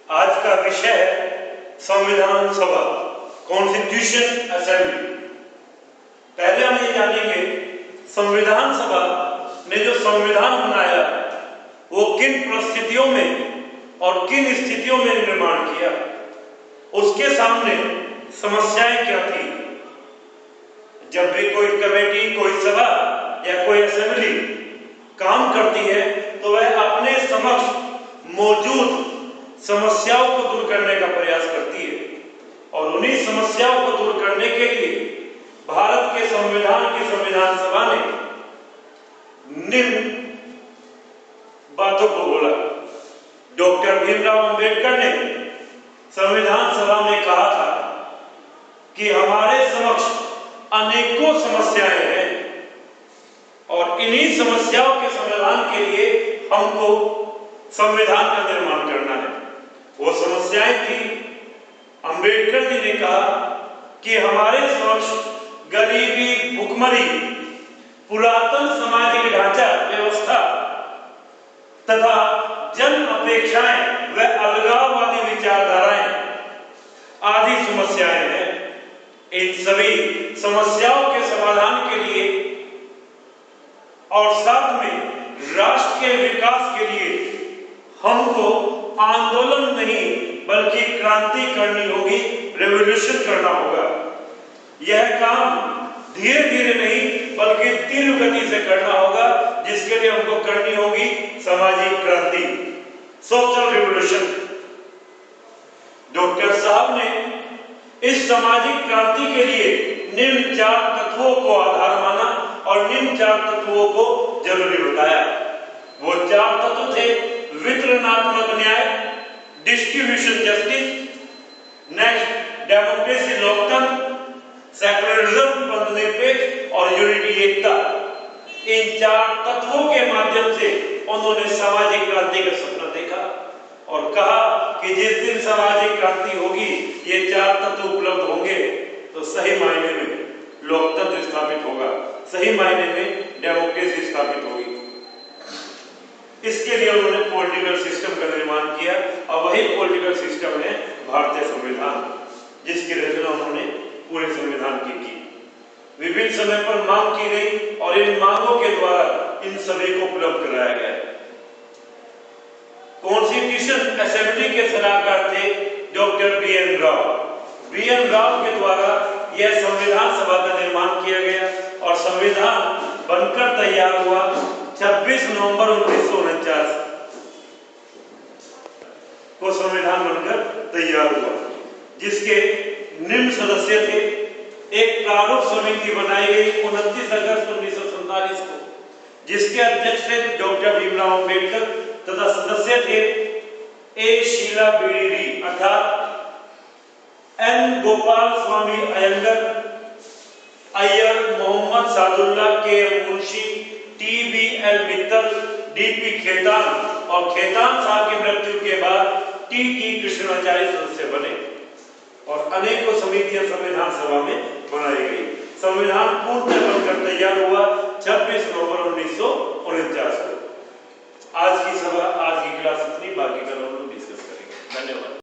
आज का विषय है संविधान सभा, कॉन्स्टिट्यूशन असेंबली। पहले हम ये जानेंगे संविधान सभा ने जो संविधान बनाया वो किन परिस्थितियों में और किन स्थितियों में निर्माण किया, उसके सामने समस्याएं क्या थी। जब भी कोई कमेटी, कोई सभा या कोई असेंबली काम करती है तो वह अपने समक्ष मौजूद समस्याओं को दूर करने का प्रयास करती है, और उन्हीं समस्याओं को दूर करने के लिए भारत के संविधान की संविधान सभा ने निम्न बातों को बोला। डॉक्टर भीमराव अंबेडकर ने संविधान सभा में कहा था कि हमारे समक्ष अनेकों समस्याएं हैं और इन्हीं समस्याओं के समाधान के लिए हमको संविधान का निर्माण करना है। वो समस्याएं थी, अंबेडकर जी ने कहा कि हमारे समक्ष गरीबी, भुखमरी, पुरातन सामाजिक ढांचा व्यवस्था तथा जन अपेक्षाएं व अलगाववादी विचारधाराएं आदि समस्याएं हैं। इन सभी समस्याओं के समाधान के लिए और साथ में राष्ट्र के विकास के लिए हमको आंदोलन नहीं बल्कि क्रांति करनी होगी, रेवोल्यूशन करना होगा। यह काम धीरे धीरे नहीं बल्कि तीव्र गति से करना होगा, जिसके लिए हमको करनी होगी सामाजिक क्रांति, सोशल रिवोल्यूशन। डॉक्टर साहब ने इस सामाजिक क्रांति के लिए निम्न 4 तत्वों को आधार माना और निम्न 4 तत्वों को जरूरी बताया। वो 4 तत्व थे: वितरणात्मक न्याय, डिस्ट्रीब्यूशन जस्टिस, नेक्स्ट डेमोक्रेसी लोकतंत्र, सेकुलरिज्म बंधनिरपेक्ष और यूनिटी एकता। इन 4 तत्वों के माध्यम से उन्होंने सामाजिक क्रांति का सपना देखा और कहा कि जिस दिन सामाजिक क्रांति होगी, ये 4 तत्व उपलब्ध होंगे तो सही मायने में लोकतंत्र स्थापित होगा, सही मायने में डेमोक्रेसी स्थापित होगी। इसके लिए उन्होंने पॉलिटिकल सिस्टम का निर्माण किया और वही पॉलिटिकल सिस्टम है भारतीय संविधान, जिसकी रचना उन्होंने पूरे संविधान की। विभिन्न समय पर मांग की गई और इन मांगों के द्वारा इन सभी को उपलब्ध कराया गया। कॉन्स्टिट्यूशन असेंबली के सलाहकार थे doctor BN. Rao. BN. Rao के द्वारा यह संविधान सभा का निर्माण किया गया और संविधान बनकर तैयार हुआ 26 नवंबर 1949 को संविधान बनकर तैयार हुआ, जिसके निम्न सदस्य थे। एक प्रारूप समिति बनाई गई 29 अगस्त 1947 को, जिसके अध्यक्ष थे डॉक्टर भीमराव अंबेडकर तथा सदस्य थे ए. शीला बीडी अर्थात एन. गोपाल स्वामी अयंगर, अय्यर, मोहम्मद सादुल्ला, के. मुंशी, टी.बी.एल. मित्तल, डी.पी. खेतान और खेतान साहब की मृत्यु के बाद टी.टी. कृष्णाचार्य सदस्य बने और अनेकों समितियां संविधान सभा में बनाई गई। संविधान पूर्ण बनकर तैयार हुआ 26 नवंबर 1949 को। आज की सभा, आज की क्लास इतनी, बाकी का हम लोग डिस्कस करेंगे। धन्यवाद।